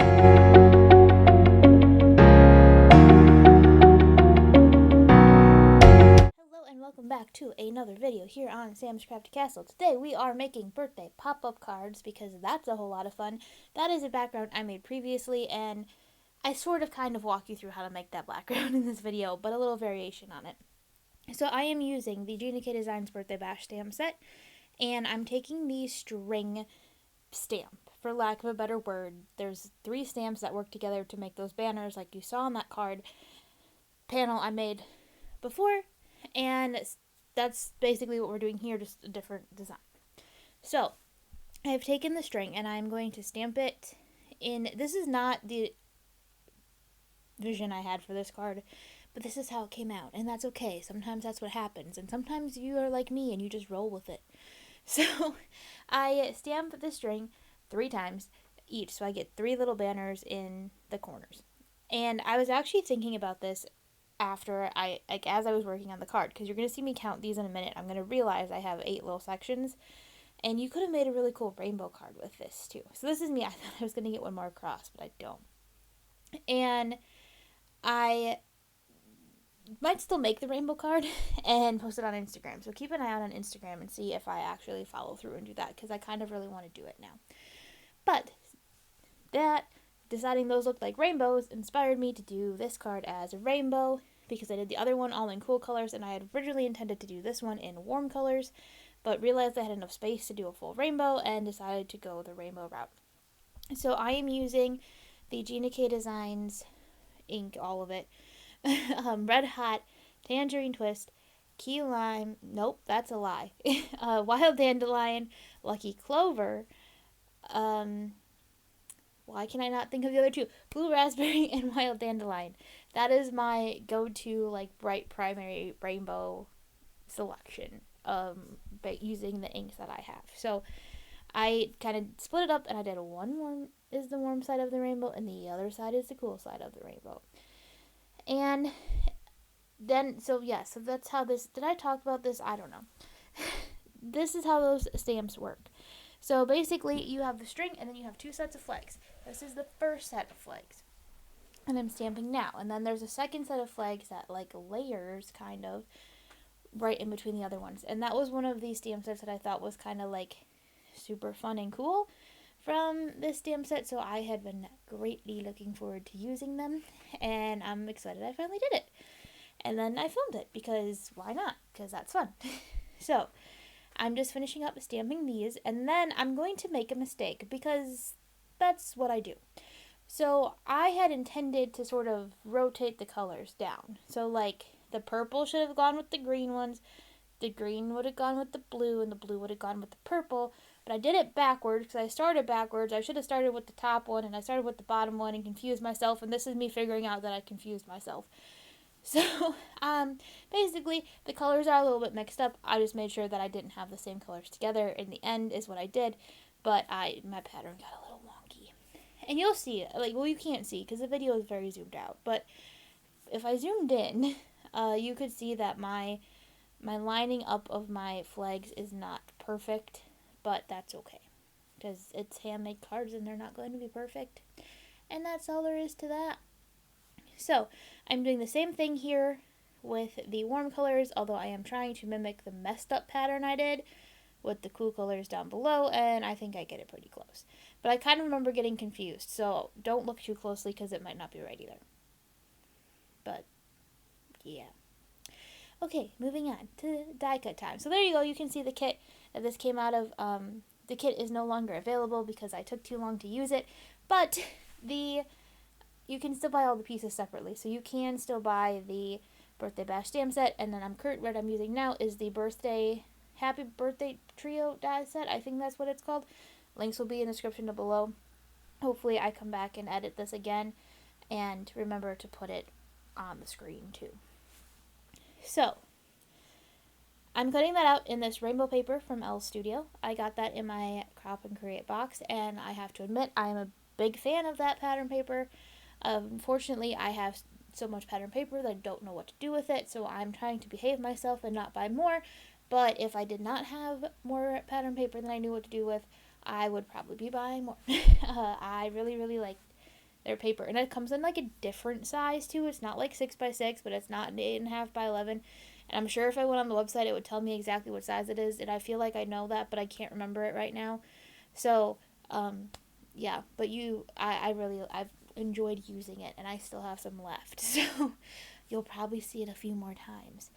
And welcome back to another video here on Sam's Crafty Castle. Today we are making birthday pop-up cards because that's a whole lot of fun. That is a background I made previously, and I sort of kind of walk you through how to make that background in this video, but a little variation on it. So I am using the Gina Designs Birthday Bash stamp set, and I'm taking the string stamp, for lack of a better word. There's 3 stamps that work together to make those banners like you saw on that card panel I made before. And that's basically what we're doing here, just a different design. So, I've taken the string and I'm going to stamp it in. This is not the vision I had for this card, but this is how it came out, and that's okay. Sometimes that's what happens, and sometimes you are like me and you just roll with it. So, I stamp the string 3 times each, so I get 3 little banners in the corners. And I was actually thinking about this after as I was working on the card, because you're going to see me count these in a minute. I'm going to realize I have 8 little sections, and you could have made a really cool rainbow card with this too. So this is me. I thought I was going to get one more across, but I don't. And I might still make the rainbow card and post it on Instagram. So keep an eye out on Instagram and see if I actually follow through and do that, because I kind of really want to do it now. But deciding those looked like rainbows inspired me to do this card as a rainbow, because I did the other one all in cool colors, and I had originally intended to do this one in warm colors, but realized I had enough space to do a full rainbow and decided to go the rainbow route. So I am using the Gina Designs ink, all of it, Red Hot, Tangerine Twist, Key Lime, nope, that's a lie, Wild Dandelion, Lucky Clover, why can I not think of the other 2? Blue Raspberry and Wild Dandelion. That is my go-to, like, bright primary rainbow selection, using the inks that I have. So I kind of split it up, and I did one is the warm side of the rainbow, and the other side is the cool side of the rainbow. And then, so that's how this, did I talk about this? I don't know. This is how those stamps work. So basically, you have the string, and then you have 2 sets of flags. This is the first set of flags, and I'm stamping now. And then there's a second set of flags that, like, layers, kind of, right in between the other ones. And that was one of these stamp sets that I thought was kind of, like, super fun and cool from this stamp set. So I had been greatly looking forward to using them, and I'm excited I finally did it. And then I filmed it, because why not? Because that's fun. So I'm just finishing up stamping these, and then I'm going to make a mistake, because that's what I do. So I had intended to sort of rotate the colors down. So, like, the purple should have gone with the green ones, the green would have gone with the blue, and the blue would have gone with the purple. But I did it backwards, because I started backwards. I should have started with the top one, and I started with the bottom one and confused myself, and this is me figuring out that I confused myself. So, basically, the colors are a little bit mixed up. I just made sure that I didn't have the same colors together. In the end is what I did, but my pattern got a little wonky. And you'll see it. Like, well, you can't see because the video is very zoomed out. But if I zoomed in, you could see that my lining up of my flags is not perfect, but that's okay, because it's handmade cards and they're not going to be perfect. And that's all there is to that. So, I'm doing the same thing here with the warm colors, although I am trying to mimic the messed up pattern I did with the cool colors down below, and I think I get it pretty close. But I kind of remember getting confused, so don't look too closely because it might not be right either. But, yeah. Okay, moving on to die cut time. So there you go, you can see the kit that this came out of. The kit is no longer available because I took too long to use it, but you can still buy all the pieces separately. So you can still buy the Birthday Bash stamp set, and then what I'm using now is the Happy Birthday Trio die set. I think that's what it's called. Links will be in the description below. Hopefully I come back and edit this again and remember to put it on the screen too. So, I'm cutting that out in this rainbow paper from Elle Studio. I got that in my Crop and Create box, and I have to admit I am a big fan of that pattern paper. Unfortunately, I have so much pattern paper that I don't know what to do with it, so I'm trying to behave myself and not buy more. But if I did not have more pattern paper than I knew what to do with, I would probably be buying more. I really, really like their paper. And it comes in like a different size too. It's not like 6x6, but it's not 8.5 by 11. And I'm sure if I went on the website, it would tell me exactly what size it is. And I feel like I know that, but I can't remember it right now. So, yeah. But I've enjoyed using it, and I still have some left. So, you'll probably see it a few more times.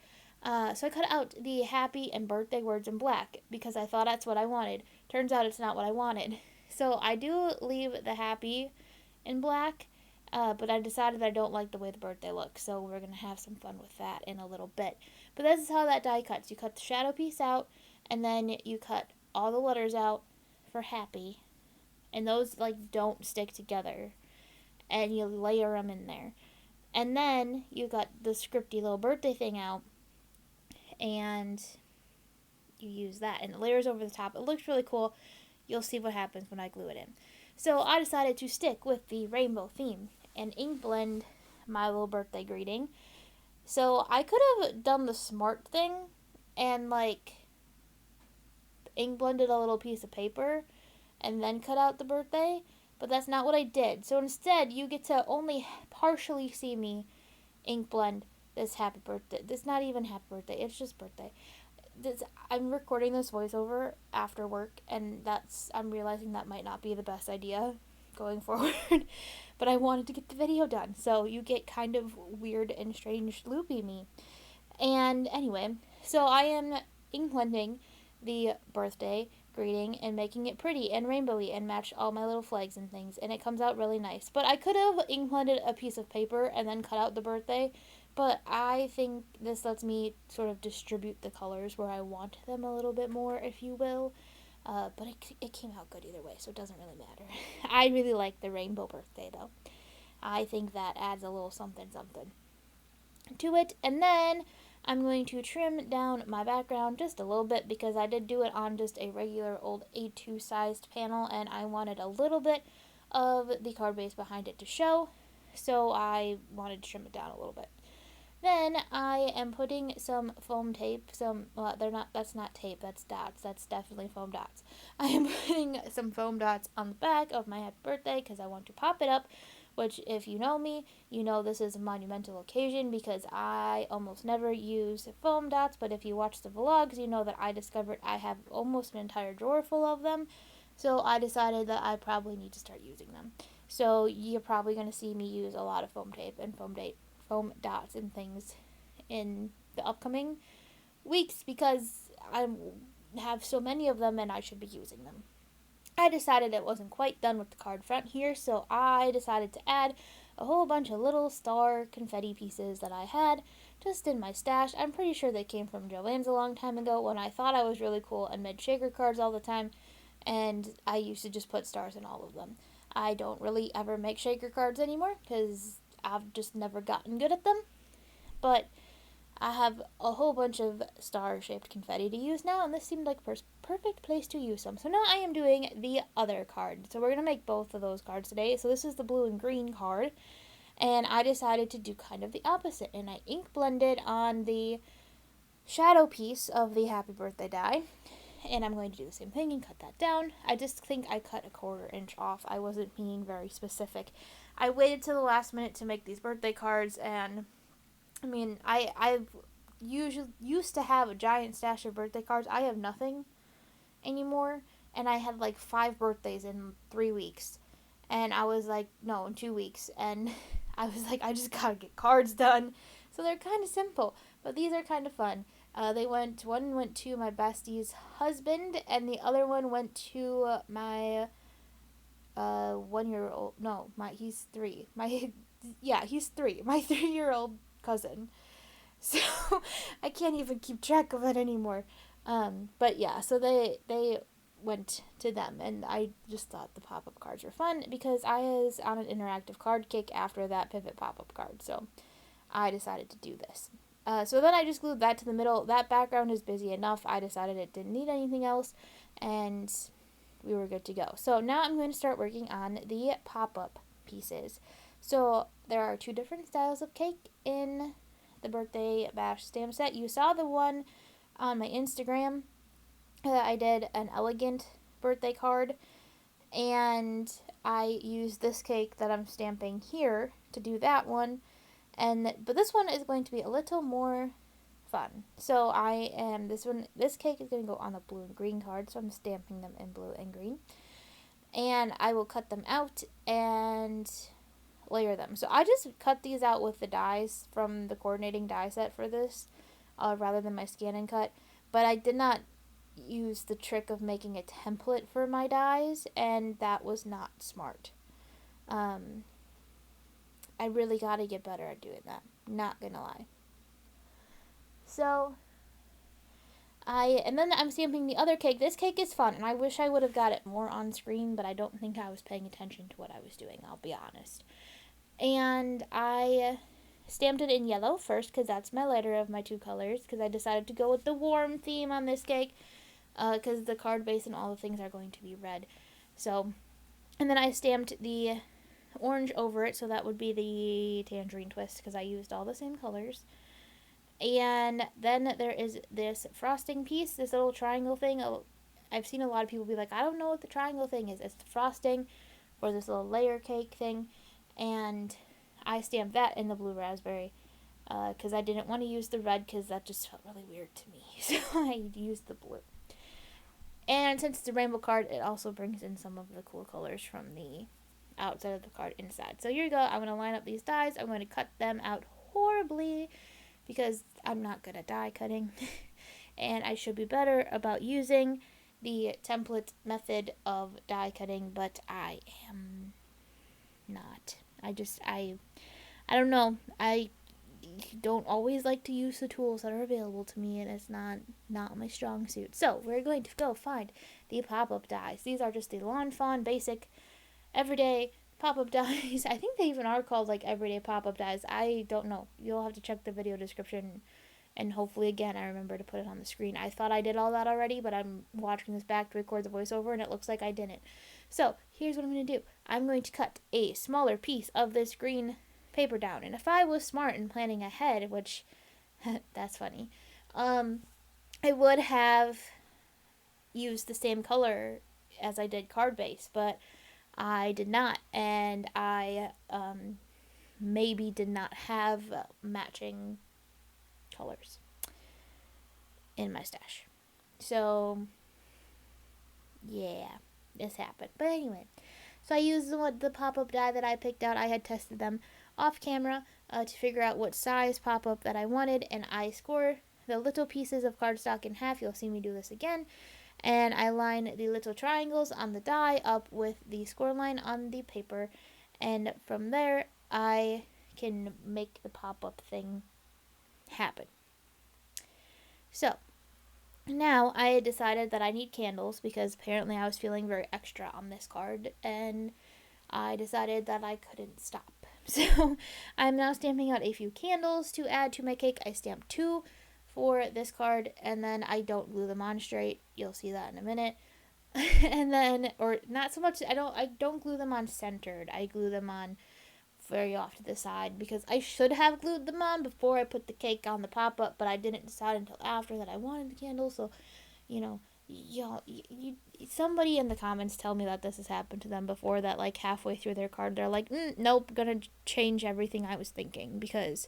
So I cut out the happy and birthday words in black because I thought that's what I wanted. Turns out it's not what I wanted. So I do leave the happy in black, but I decided I don't like the way the birthday looks, so we're going to have some fun with that in a little bit. But this is how that die cuts. You cut the shadow piece out, and then you cut all the letters out for happy, and those like don't stick together, and you layer them in there. And then you got the scripty little birthday thing out, and you use that, and it layers over the top. It looks really cool. You'll see what happens when I glue it in. So I decided to stick with the rainbow theme and ink blend my little birthday greeting. So I could have done the smart thing and like ink blended a little piece of paper and then cut out the birthday, but that's not what I did. So instead, you get to only partially see me ink blend this happy birthday. This not even happy birthday. It's just birthday. I'm recording this voiceover after work, and I'm realizing that might not be the best idea going forward. But I wanted to get the video done, so you get kind of weird and strange loopy me. And anyway, so I am ink blending the birthday greeting and making it pretty and rainbowy and match all my little flags and things, and it comes out really nice. But I could have ink blended a piece of paper and then cut out the birthday, but I think this lets me sort of distribute the colors where I want them a little bit more, if you will. But it came out good either way, so it doesn't really matter. I really like the rainbow birthday, though. I think that adds a little something something to it. And then I'm going to trim down my background just a little bit because I did do it on just a regular old A2 sized panel, and I wanted a little bit of the card base behind it to show, so I wanted to trim it down a little bit. Then I am putting some foam tape, that's not tape, that's dots, that's definitely foam dots. I am putting some foam dots on the back of my happy birthday because I want to pop it up, which if you know me, you know this is a monumental occasion because I almost never use foam dots, but if you watch the vlogs, you know that I discovered I have almost an entire drawer full of them, so I decided that I probably need to start using them. So you're probably going to see me use a lot of foam tape and foam dots and things in the upcoming weeks because I have so many of them and I should be using them. I decided it wasn't quite done with the card front here, so I decided to add a whole bunch of little star confetti pieces that I had just in my stash. I'm pretty sure they came from Joann's a long time ago when I thought I was really cool and made shaker cards all the time, and I used to just put stars in all of them. I don't really ever make shaker cards anymore because I've just never gotten good at them, but I have a whole bunch of star-shaped confetti to use now, and this seemed like perfect place to use them. So now I am doing the other card. So we're going to make both of those cards today. So this is the blue and green card, and I decided to do kind of the opposite, and I ink blended on the shadow piece of the happy birthday die, and I'm going to do the same thing and cut that down. I just think I cut a 1/4 inch off. I wasn't being very specific. I waited till the last minute to make these birthday cards, and I mean, I've usually used to have a giant stash of birthday cards. I have nothing anymore, and I had like 5 birthdays in 3 weeks, and I was like, no, in 2 weeks, and I was like, I just gotta get cards done. So they're kind of simple, but these are kind of fun. One went to my bestie's husband, and the other one went to my 1-year-old. No, he's 3. He's 3. My 3-year-old cousin. So I can't even keep track of it anymore. But yeah, so they went to them, and I just thought the pop-up cards were fun because I was on an interactive card kick after that pivot pop-up card, so I decided to do this. So then I just glued that to the middle. That background is busy enough. I decided it didn't need anything else, and we were good to go. So now I'm going to start working on the pop-up pieces. So there are 2 different styles of cake in the birthday bash stamp set. You saw the one on my Instagram. I did an elegant birthday card, and I use this cake that I'm stamping here to do that one, but this one is going to be a little more fun. So this cake is going to go on the blue and green card, so I'm stamping them in blue and green. And I will cut them out and layer them. So I just cut these out with the dies from the coordinating die set for this, rather than my scan and cut. But I did not use the trick of making a template for my dies, and that was not smart. I really got to get better at doing that. Not gonna lie. So and then I'm stamping the other cake. This cake is fun, and I wish I would have got it more on screen, but I don't think I was paying attention to what I was doing, I'll be honest. And I stamped it in yellow first, because that's my lighter of my two colors, because I decided to go with the warm theme on this cake, because the card base and all the things are going to be red. So, and then I stamped the orange over it, so that would be the tangerine twist, because I used all the same colors. And then there is this frosting piece, this little triangle thing. I've seen a lot of people be like, I don't know what the triangle thing is. It's the frosting for this little layer cake thing. And I stamped that in the blue raspberry, because I didn't want to use the red, because that just felt really weird to me. So I used the blue. And since it's a rainbow card, it also brings in some of the cool colors from the outside of the card inside. So here you go. I'm going to line up these dies. I'm going to cut them out horribly, because I'm not good at die cutting. And I should be better about using the template method of die cutting, but I am not. I don't know. I don't always like to use the tools that are available to me, and it's not my strong suit. So we're going to go find the pop-up dies. These are just the Lawn Fawn basic everyday pop-up dies. I think they even are called like everyday pop-up dies. I don't know. You'll have to check the video description, and hopefully again I remember to put it on the screen. I thought I did all that already, but I'm watching this back to record the voiceover, and it looks like I didn't. So here's what I'm going to do. I'm going to cut a smaller piece of this green paper down, and if I was smart and planning ahead, which that's funny, I would have used the same color as I did card base, but I did not, and I maybe did not have matching colors in my stash. So yeah, this happened. But anyway, so I used the pop-up die that I picked out. I had tested them off camera to figure out what size pop-up that I wanted, and I score the little pieces of cardstock in half. You'll see me do this again. And I line the little triangles on the die up with the score line on the paper, and from there I can make the pop-up thing happen. So now I had decided that I need candles, because apparently I was feeling very extra on this card, and I decided that I couldn't stop. So I'm now stamping out a few candles to add to my cake. I stamped 2 for this card, and then I don't glue them on straight. You'll see that in a minute. And then, or not so much, I don't glue them on centered. I glue them on very off to the side, because I should have glued them on before I put the cake on the pop-up, but I didn't decide until after that I wanted the candles. So, somebody in the comments tell me that this has happened to them before, that like halfway through their card they're like, nope, gonna change everything I was thinking, because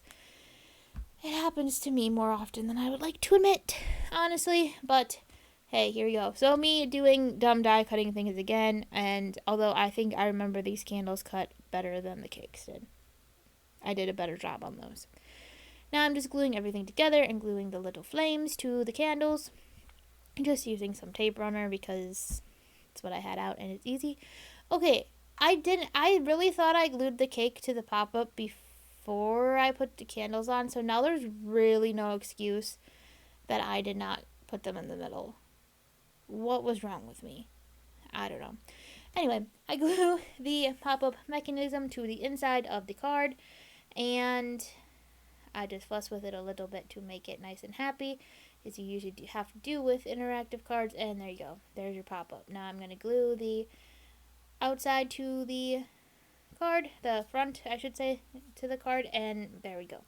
it happens to me more often than I would like to admit, honestly. But hey, here we go. So me doing dumb die cutting things again, and although I think I remember these candles cut better than the cakes did, I did a better job on those. Now I'm just gluing everything together and gluing the little flames to the candles. Just using some tape runner, because it's what I had out and it's easy. Okay, I really thought I glued the cake to the pop-up before I put the candles on, so now there's really no excuse that I did not put them in the middle. What was wrong with me? I don't know. Anyway, I glue the pop-up mechanism to the inside of the card, and I just fuss with it a little bit to make it nice and happy, as you usually have to do with interactive cards. And there you go. There's your pop-up. Now I'm going to glue the outside to the card, the front, I should say, to the card, and there we go.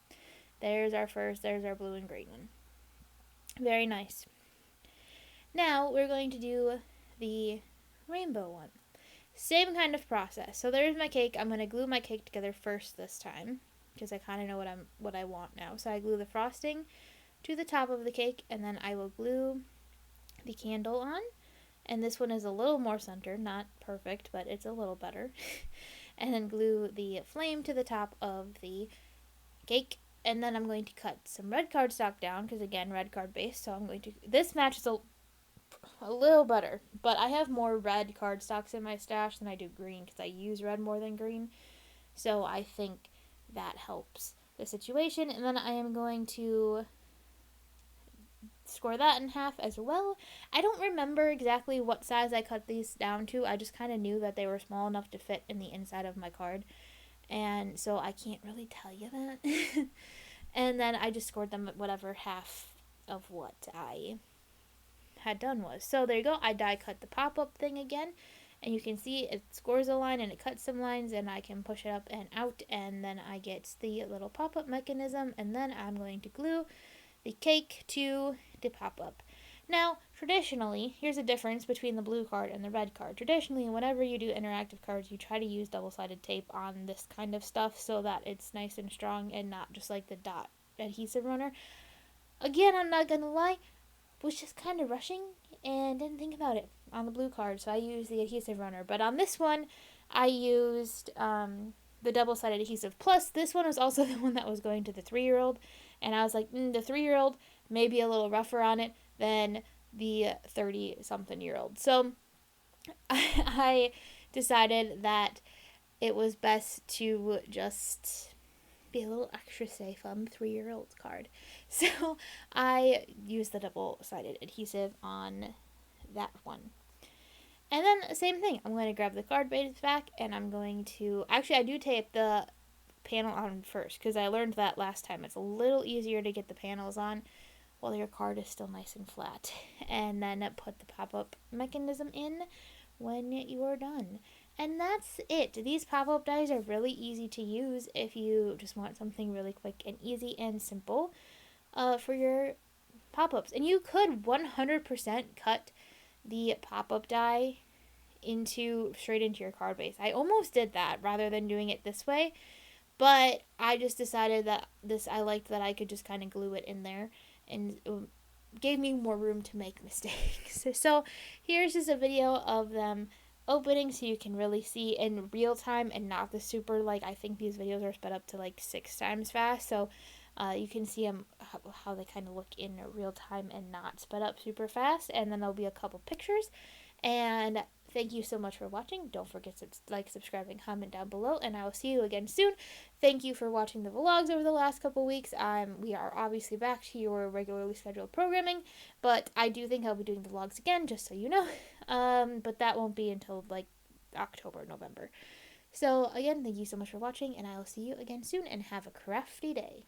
There's our blue and green one. Very nice. Now we're going to do the rainbow one. Same kind of process. So there's my cake. I'm going to glue my cake together first this time because I kind of know what I want now. So I glue the frosting to the top of the cake, and then I will glue the candle on. And this one is a little more centered, not perfect, but it's a little better. And then glue the flame to the top of the cake. And then I'm going to cut some red cardstock down because, again, red card base. So I'm going to, this matches a little better, but I have more red cardstocks in my stash than I do green because I use red more than green. So I think that helps the situation. And then I am going to score that in half as well. I don't remember exactly what size I cut these down to. I just kind of knew that they were small enough to fit in the inside of my card. And so I can't really tell you that. And then I just scored them at whatever half of what I had done was. So there you go. I die cut the pop-up thing again. And you can see it scores a line and it cuts some lines, and I can push it up and out, and then I get the little pop-up mechanism, and then I'm going to glue the cake to the pop-up. Now, traditionally, here's a difference between the blue card and the red card. Traditionally, whenever you do interactive cards, you try to use double-sided tape on this kind of stuff so that it's nice and strong and not just like the dot adhesive runner. Again, I'm not gonna lie, was just kind of rushing and didn't think about it on the blue card, so I used the adhesive runner. But on this one, I used the double-sided adhesive. Plus, this one was also the one that was going to the 3-year-old, and I was like, the 3-year-old may be a little rougher on it than the 30-something-year-old. So I decided that it was best to just be a little extra safe on the 3-year-old card. So I used the double-sided adhesive on that one. And then same thing. I'm going to grab the card base back, and I'm going to... Actually, I do tape the panel on first because I learned that last time. It's a little easier to get the panels on while your card is still nice and flat. And then put the pop-up mechanism in when you are done. And that's it. These pop-up dies are really easy to use if you just want something really quick and easy and simple for your pop-ups. And you could 100% cut the pop-up die straight into your card base. I almost did that rather than doing it this way, but I just decided that I liked that I could just kind of glue it in there, and it gave me more room to make mistakes. So here's just a video of them opening so you can really see in real time and not the super, like, I think these videos are sped up to like 6 times fast, so you can see them how they kind of look in real time and not sped up super fast. And then there'll be a couple pictures. And thank you so much for watching. Don't forget to like, subscribe, and comment down below, and I will see you again soon. Thank you for watching the vlogs over the last couple weeks. We are obviously back to your regularly scheduled programming, but I do think I'll be doing the vlogs again, just so you know. But that won't be until like October, November. So again, thank you so much for watching, and I will see you again soon, and have a crafty day.